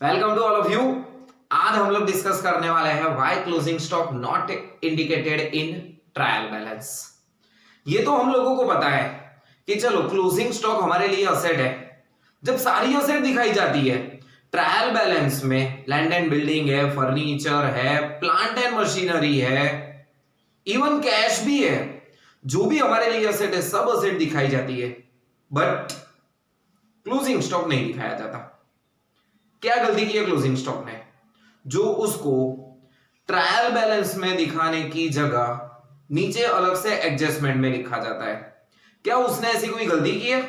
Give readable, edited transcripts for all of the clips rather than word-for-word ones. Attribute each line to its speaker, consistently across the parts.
Speaker 1: Welcome to all of you. आज हम लोग डिस्कस करने वाले हैं why closing stock not indicated in trial balance. ये तो हम लोगों को पता है कि चलो क्लोजिंग स्टॉक हमारे लिए असेट है। जब सारी असेट दिखाई जाती है ट्रायल बैलेंस में, लैंड एंड बिल्डिंग है, फर्नीचर है, प्लांट एंड मशीनरी है, इवन कैश भी है, जो भी हमारे लिए असेट है सब असेट दिखाई जाती है, बट क्लोजिंग स्टॉक नहीं दिखाया जाता। क्या गलती की है क्लोजिंग स्टॉक ने, जो उसको ट्रायल बैलेंस में दिखाने की जगह नीचे अलग से एडजस्टमेंट में लिखा जाता है? क्या उसने ऐसी कोई गलती की है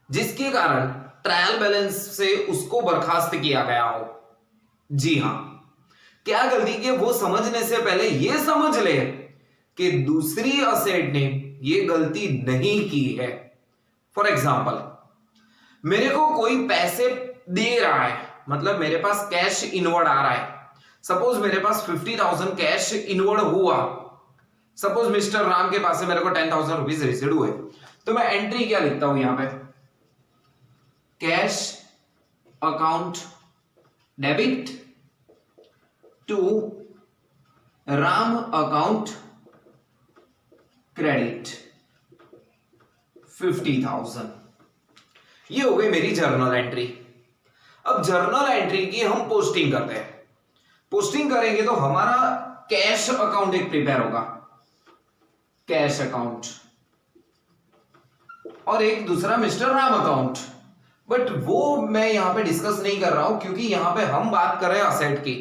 Speaker 1: जिसके कारण ट्रायल बैलेंस से उसको बर्खास्त किया गया हो? जी हां, क्या गलती की है वो समझने से पहले यह समझ ले कि दूसरी असेट ने यह गलती नहीं की है। फॉर एग्जाम्पल, मेरे को कोई पैसे दे रहा है, मतलब मेरे पास कैश इनवर्ड आ रहा है। सपोज मेरे पास 50,000 कैश इनवर्ड हुआ। सपोज मिस्टर राम के पास से मेरे को 10,000 रुपीज रिसीव हुए, तो मैं एंट्री क्या लिखता हूं यहां पे? Cash account debit to Ram account credit 50,000। ये हो गई मेरी जर्नल एंट्री। अब जर्नल एंट्री की हम पोस्टिंग करते हैं। पोस्टिंग करेंगे तो हमारा कैश अकाउंट एक प्रिपेयर होगा, कैश अकाउंट, और एक दूसरा मिस्टर राम अकाउंट। बट वो मैं यहां पे डिस्कस नहीं कर रहा हूं, क्योंकि यहां पे हम बात कर रहे हैं असेट की।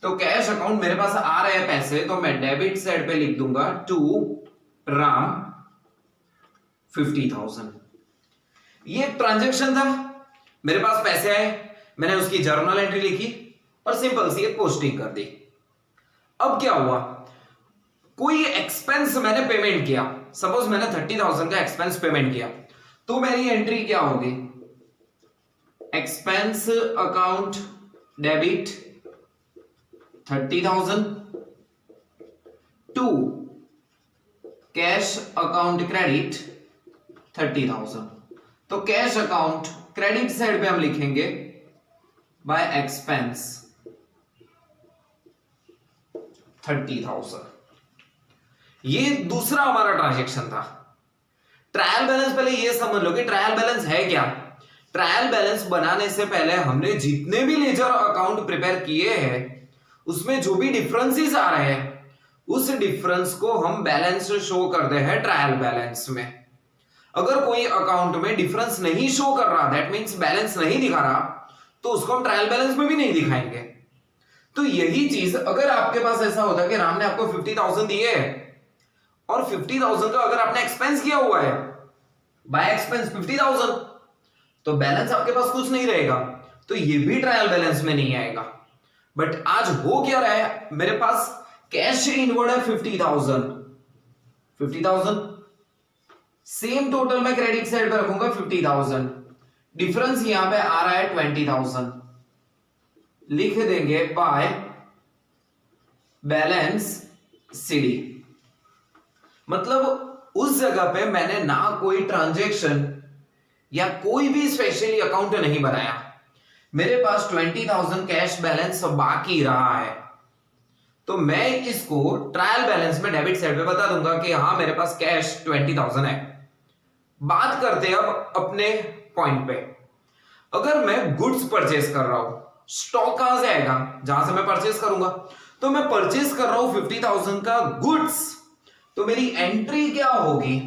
Speaker 1: तो कैश अकाउंट मेरे पास आ रहे हैं पैसे, तो मैं डेबिट साइड पे लिख दूंगा टू राम 50,000। ये ट्रांजैक्शन था, मेरे पास पैसे आए, मैंने उसकी जर्नल एंट्री लिखी और सिंपल सी एक पोस्टिंग कर दी। अब क्या हुआ, कोई एक्सपेंस मैंने पेमेंट किया। सपोज मैंने 30,000 का एक्सपेंस पेमेंट किया, तो मेरी एंट्री क्या होगी? Expense account debit 30,000 to cash account credit 30,000। तो कैश अकाउंट क्रेडिट साइड पे हम लिखेंगे बाय एक्सपेंस 30,000। ये दूसरा हमारा ट्रांजैक्शन था। ट्रायल बैलेंस, पहले ये समझ लो कि ट्रायल बैलेंस है क्या। ट्रायल बैलेंस बनाने से पहले हमने जितने भी लेजर अकाउंट प्रिपेयर किए हैं उसमें जो भी डिफरेंसेस आ रहे हैं उस डिफरेंस को हम बैलेंस शो करते हैं ट्रायल बैलेंस में। अगर कोई अकाउंट में डिफरेंस नहीं शो कर रहा, दैट मींस बैलेंस नहीं दिखा रहा, तो उसको हम ट्रायल बैलेंस में भी नहीं दिखाएंगे। तो यही चीज अगर आपके पास ऐसा होता कि राम ने आपको 50,000 दिए और 50,000 का अगर आपने एक्सपेंस किया हुआ है बाय एक्सपेंस 50,000, तो बैलेंस आपके पास कुछ नहीं रहेगा, तो ये भी ट्रायल बैलेंस में नहीं आएगा। बट आज हो क्या रहा है, मेरे पास कैश इनवर्ड है 50,000, सेम टोटल मैं क्रेडिट साइड पे रखूंगा 50,000, डिफरेंस यहां पे आ रहा है 20,000, लिख देंगे बाय बैलेंस सीडी। मतलब उस जगह पे मैंने ना कोई ट्रांजैक्शन या कोई भी स्पेशली अकाउंट नहीं बनाया, मेरे पास 20,000 कैश बैलेंस बाकी रहा है, तो मैं इसको ट्रायल बैलेंस में डेबिट साइड पे बता दूंगा कि हां मेरे पास कैश 20,000 है। बात करते हैं अब अपने पॉइंट पे। अगर मैं गुड्स परचेस कर रहा हूं, स्टॉक कहां से आएगा? जहां से मैं परचेस करूंगा। तो मैं परचेस कर रहा हूं 50,000 का गुड्स, तो मेरी एंट्री क्या होगी?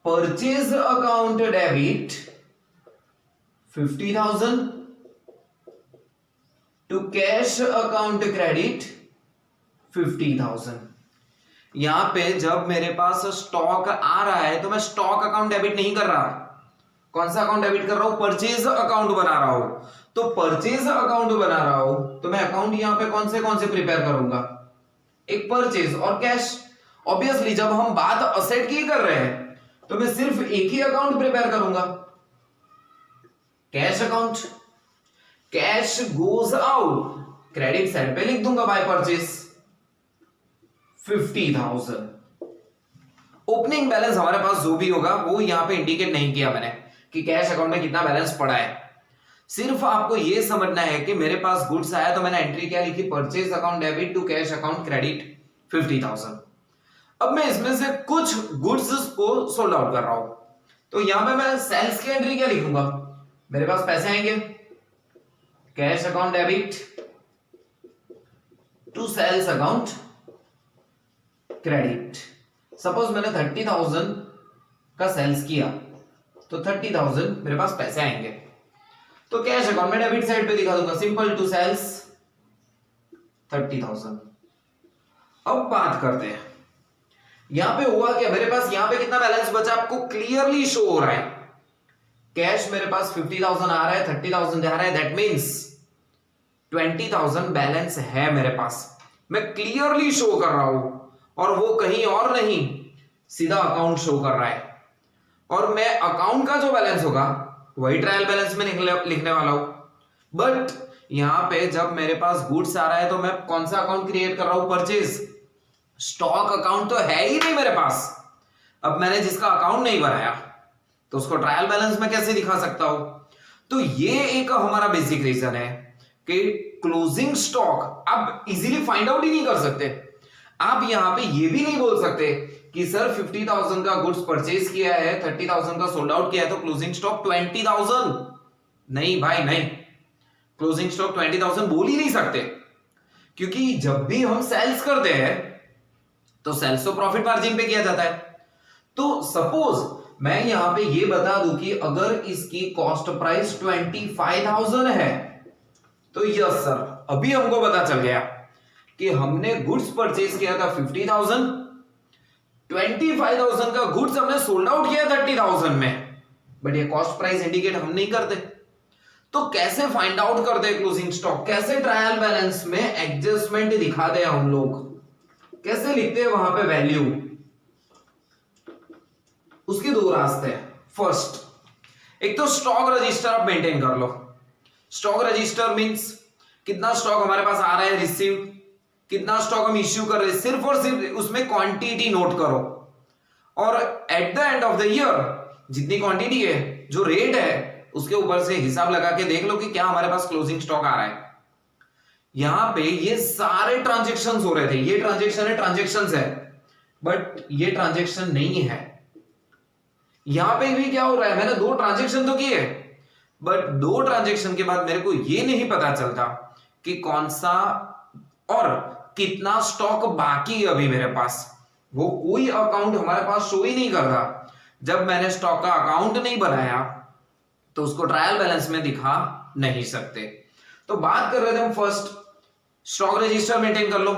Speaker 1: Purchase account debit 50,000 to cash account credit 50,000। यहां पे जब मेरे पास स्टॉक आ रहा है तो मैं स्टॉक अकाउंट डेबिट नहीं कर रहा। कौन सा अकाउंट डेबिट कर रहा हूं? परचेज अकाउंट बना रहा हूं। तो परचेज अकाउंट बना रहा हूं तो मैं अकाउंट यहां पे कौन से प्रिपेयर करूंगा? एक परचेज और कैश। ऑब्वियसली जब हम बात असेट की कर रहे हैं तो मैं सिर्फ एक ही अकाउंट प्रिपेयर करूंगा, cash account. Cash goes out, credit side पे लिख दूंगा बाय परचेज 50,000। ओपनिंग बैलेंस हमारे पास जो भी होगा वो यहां पे इंडिकेट नहीं किया मैंने, कि कैश अकाउंट में कितना बैलेंस पड़ा है। सिर्फ आपको यह समझना है कि मेरे पास गुड्स आया तो मैंने एंट्री क्या लिखी, purchase account debit to cash account credit 50,000। अब मैं इसमें से कुछ गुड्स को सोल्ड आउट कर रहा हूं, तो यहां पे मैं सेल्स की एंट्री क्या लिखूंगा, मेरे पास पैसे आएंगे cash account debit to sales account credit. Suppose मैंने 30,000 का सेल्स किया तो 30,000 मेरे पास पैसे आएंगे, तो कैश अकाउंट में डेबिट साइड पे दिखा दूंगा सिंपल टू सेल्स 30,000। अब बात करते हैं यहां पे हुआ क्या, मेरे पास यहां पे कितना बैलेंस बचा आपको क्लियरली शो हो रहा है, कैश मेरे पास 50,000 आ रहा है, 30,000 जा रहा है, दैट मींस 20,000 बैलेंस है मेरे पास, मैं क्लियरली शो कर रहा हूं और वो कहीं और नहीं सीधा अकाउंट शो कर रहा है, और मैं अकाउंट का जो बैलेंस होगा वही ट्रायल बैलेंस में लिखने वाला हूं। बट यहां पे जब मेरे पास गुड्स आ रहा है तो मैं कौन सा अकाउंट क्रिएट कर रहा हूं, परचेज, स्टॉक अकाउंट तो है ही नहीं मेरे पास। अब मैंने जिसका अकाउंट नहीं बनाया तो उसको ट्रायल बैलेंस में कैसे दिखा सकता हूं। तो ये एक हमारा बेसिक रीजन है कि क्लोजिंग स्टॉक आप इजीली फाइंड आउट ही नहीं कर सकते। आप यहां पे ये भी नहीं बोल सकते कि सर 50,000 का गुड्स परचेज किया है, 30,000 का सोल्ड आउट किया है तो क्लोजिंग स्टॉक 20,000। नहीं भाई नहीं, क्लोजिंग स्टॉक 20,000 बोल ही नहीं सकते, क्योंकि जब भी हम सेल्स करते हैं तो सेल्स तो प्रॉफिट मार्जिन पे किया जाता है। तो सपोज मैं यहां पे ये बता दूं कि अगर इसकी कॉस्ट प्राइस 25,000 है तो यस सर, अभी हमको पता चल गया कि हमने गुड्स परचेज किया था 50,000, 25,000 का गुड्स हमने सोल्ड आउट किया 30,000 में, बट ये कॉस्ट प्राइस इंडिकेट हम नहीं करते। तो कैसे फाइंड आउट करते क्लोजिंग स्टॉक, कैसे ट्रायल बैलेंस में एडजस्टमेंट दिखाते हैं हम लोग, कैसे लिखते हैं वहां पे वैल्यू, उसके दो रास्ते हैं। फर्स्ट, एक तो स्टॉक रजिस्टर आप मेंटेन कर लो। स्टॉक रजिस्टर मींस कितना स्टॉक हमारे पास आ रहा है रिसीव, कितना स्टॉक हम इश्यू कर रहे हैं, सिर्फ और सिर्फ उसमें क्वांटिटी नोट करो, और at the end of the year जितनी क्वांटिटी है, जो रेट है, उसके ऊपर से हिसाब लगा के देख लो कि क्या हमारे पास क्लोजिंग स्टॉक आ रहा है। यहां पे ये सारे ट्रांजेक्शंस हो रहे थे, ये ट्रांजेक्शंस है, बट ये ट्रांजेक्शन नहीं है। यहां पे भी क्या हो रहा है, मैंने दो ट्रांजेक्शन तो किए, बट दो ट्रांजेक्शन के बाद मेरे को ये नहीं पता चलता कि कौन सा और कितना स्टॉक बाकी है अभी मेरे पास, वो कोई अकाउंट हमारे पास शो ही नहीं कर रहा। जब मैंने स्टॉक का अकाउंट नहीं बनाया तो उसको ट्रायल बैलेंस में दिखा नहीं सकते। तो बात कर रहे थे हम फर्स्ट, स्टॉक रजिस्टर मेंटेन कर लो,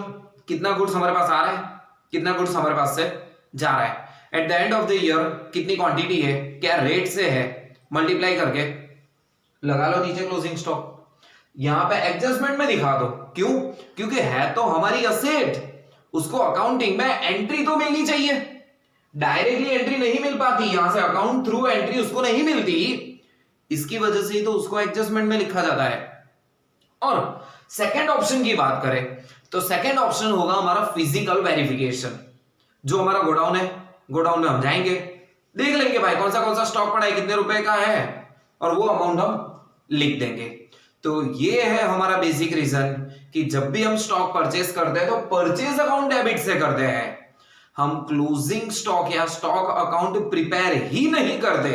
Speaker 1: कितना गुड्स हमारे पास आ रहा है, कितना गुड्स हमारे पास से जा रहा है, at the end of the year कितनी क्वांटिटी है, क्या रेट से है, मल्टीप्लाई करके लगा लो नीचे क्लोजिंग स्टॉक। यहां पे एडजस्टमेंट में दिखा दो, क्यों, क्योंकि है तो हमारी असेट, उसको अकाउंटिंग में एंट्री तो मिलनी चाहिए, डायरेक्टली एंट्री नहीं मिल पाती, यहां से अकाउंट थ्रू एंट्री उसको नहीं मिलती, इसकी वजह से ही तो उसको एडजस्टमेंट में लिखा जाता है। और सेकंड ऑप्शन की बात करें तो सेकंड ऑप्शन होगा हमारा फिजिकल वेरिफिकेशन। जो हमारा गोडाउन है, गोडाउन में हम जाएंगे, देख लेंगे भाई कौन सा स्टॉक पड़ा है, कितने रुपए का है, और वो अमाउंट हम लिख देंगे। तो ये है हमारा बेसिक रीजन कि जब भी हम स्टॉक परचेज करते हैं तो परचेज अकाउंट डेबिट से करते हैं, हम क्लोजिंग स्टॉक या स्टॉक अकाउंट प्रिपेयर ही नहीं करते।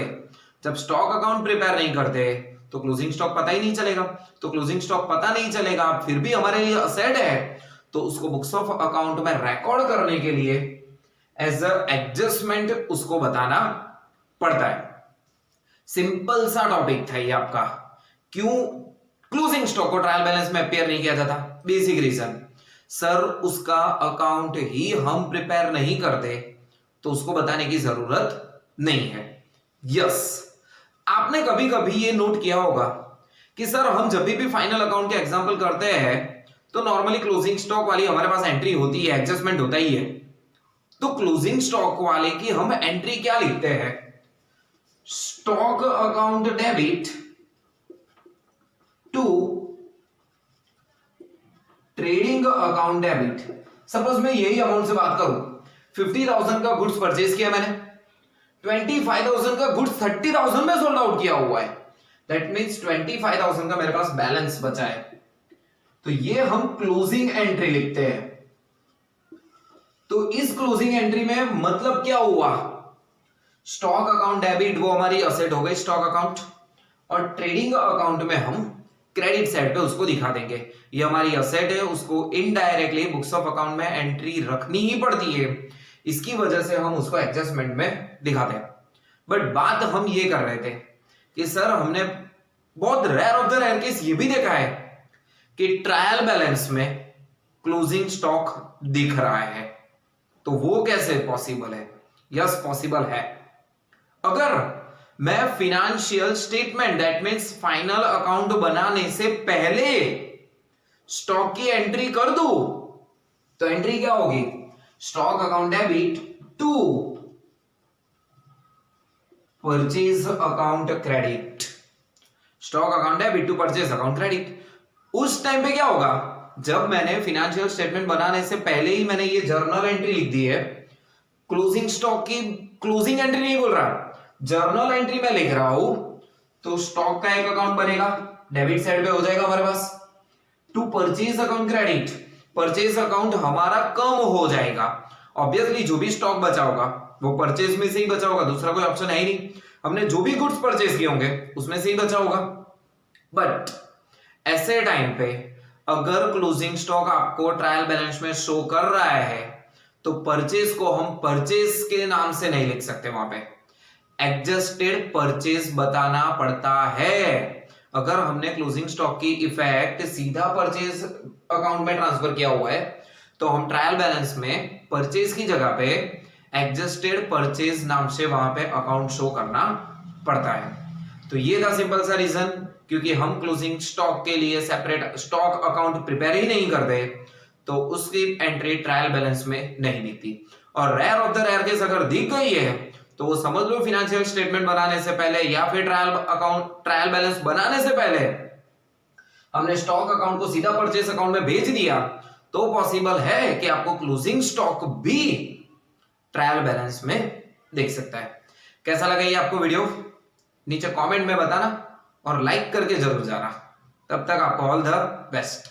Speaker 1: जब स्टॉक अकाउंट प्रिपेयर नहीं करते तो क्लोजिंग स्टॉक पता ही नहीं चलेगा, तो क्लोजिंग स्टॉक पता नहीं चलेगा, फिर भी हमारे लिए असेट है, तो उसको बुक्स ऑफ अकाउंट में रिकॉर्ड करने के लिए एज अ एडजस्टमेंट उसको बताना पड़ता है। सिंपल सा टॉपिक था ये आपका, क्यों क्लोजिंग स्टॉक को ट्रायल बैलेंस में अपेयर नहीं किया जाता। बेसिक रीजन, सर उसका अकाउंट ही हम प्रिपेयर नहीं करते तो उसको बताने की जरूरत नहीं है। यस, आपने कभी कभी ये नोट किया होगा कि सर हम जब भी फाइनल अकाउंट के एग्जांपल करते हैं तो नॉर्मली क्लोजिंग स्टॉक वाली हमारे पास एंट्री होती है, एडजस्टमेंट होता ही है। तो क्लोजिंग स्टॉक वाले की हम एंट्री क्या लिखते हैं, stock account debit to trading account debit. Suppose मैं यही अमाउंट से बात करूं, 50,000 का गुड्स परचेज किया मैंने, 25,000 का गुड्स 30,000 में सोल्ड आउट किया हुआ है, दैट मीन्स 25,000 का मेरे पास बैलेंस बचा है। तो ये हम क्लोजिंग एंट्री लिखते हैं। तो इस क्लोजिंग एंट्री में मतलब क्या हुआ, स्टॉक अकाउंट डेबिट वो हमारी असेट हो गई स्टॉक अकाउंट, और ट्रेडिंग अकाउंट में हम क्रेडिट साइड पे उसको दिखा देंगे। ये हमारी असेट है, उसको इनडायरेक्टली बुक्स ऑफ अकाउंट में एंट्री रखनी ही पड़ती है, इसकी वजह से हम उसको एडजस्टमेंट में दिखाते हैं। बट बात हम ये कर रहे थे कि सर हमने बहुत rare of the rare case ये भी देखा है कि ट्रायल बैलेंस में क्लोजिंग स्टॉक दिख रहा है, तो वो कैसे पॉसिबल है? यस पॉसिबल है। अगर मैं financial statement that means final account बनाने से पहले स्टॉक की एंट्री कर दूं, तो एंट्री क्या होगी, stock account debit to purchase account credit, stock account debit to purchase account credit. उस टाइम पे क्या होगा, जब मैंने फिनेंशियल स्टेटमेंट बनाने से पहले ही मैंने ये जर्नल एंट्री लिख दी है, क्लोजिंग स्टॉक की क्लोजिंग एंट्री नहीं बोल रहा, जर्नल एंट्री में लिख रहा हूं, तो स्टॉक का एक अकाउंट बनेगा, डेबिट साइड पे हो जाएगा हमारे पास, to purchase account credit, purchase account हमारा कम हो जाएगा। ऑब्वियसली जो भी स्टॉक बचा होगा वो परचेज में से ही बचा होगा, दूसरा कोई ऑप्शन है ही नहीं, हमने जो भी गुड्स परचेज किए होंगे उसमें से ही बचा होगा। बट ऐसे टाइम पे अगर क्लोजिंग स्टॉक आपको ट्रायल बैलेंस में शो कर रहा है, तो परचेज को हम परचेज के नाम से नहीं लिख सकते, वहां पे एडजस्टेड परचेज बताना पड़ता है। अगर हमने क्लोजिंग स्टॉक की इफेक्ट सीधा परचेज अकाउंट में ट्रांसफर किया हुआ है, तो हम ट्रायल बैलेंस में परचेज की जगह पे एडजस्टेड परचेज नाम से वहां पे अकाउंट शो करना पड़ता है। तो ये था सिंपल सा रीजन, क्योंकि हम क्लोजिंग स्टॉक के लिए सेपरेट स्टॉक अकाउंट प्रिपेयर ही नहीं करते, तो उसकी एंट्री ट्रायल बैलेंस में नहीं दिखती। और rare of the rare case अगर दिख गई है, तो वो समझ लो फिनेंशियल स्टेटमेंट बनाने से पहले या फिर ट्रायल बैलेंस बनाने से पहले हमने स्टॉक अकाउंट को सीधा परचेस अकाउंट में भेज दिया, तो पॉसिबल है कि आपको क्लोजिंग स्टॉक भी ट्रायल बैलेंस में देख सकता है। कैसा लगा ये आपको वीडियो, नीचे कमेंट में बताना और लाइक करके जरूर जाना। तब तक आपको ऑल द बेस्ट।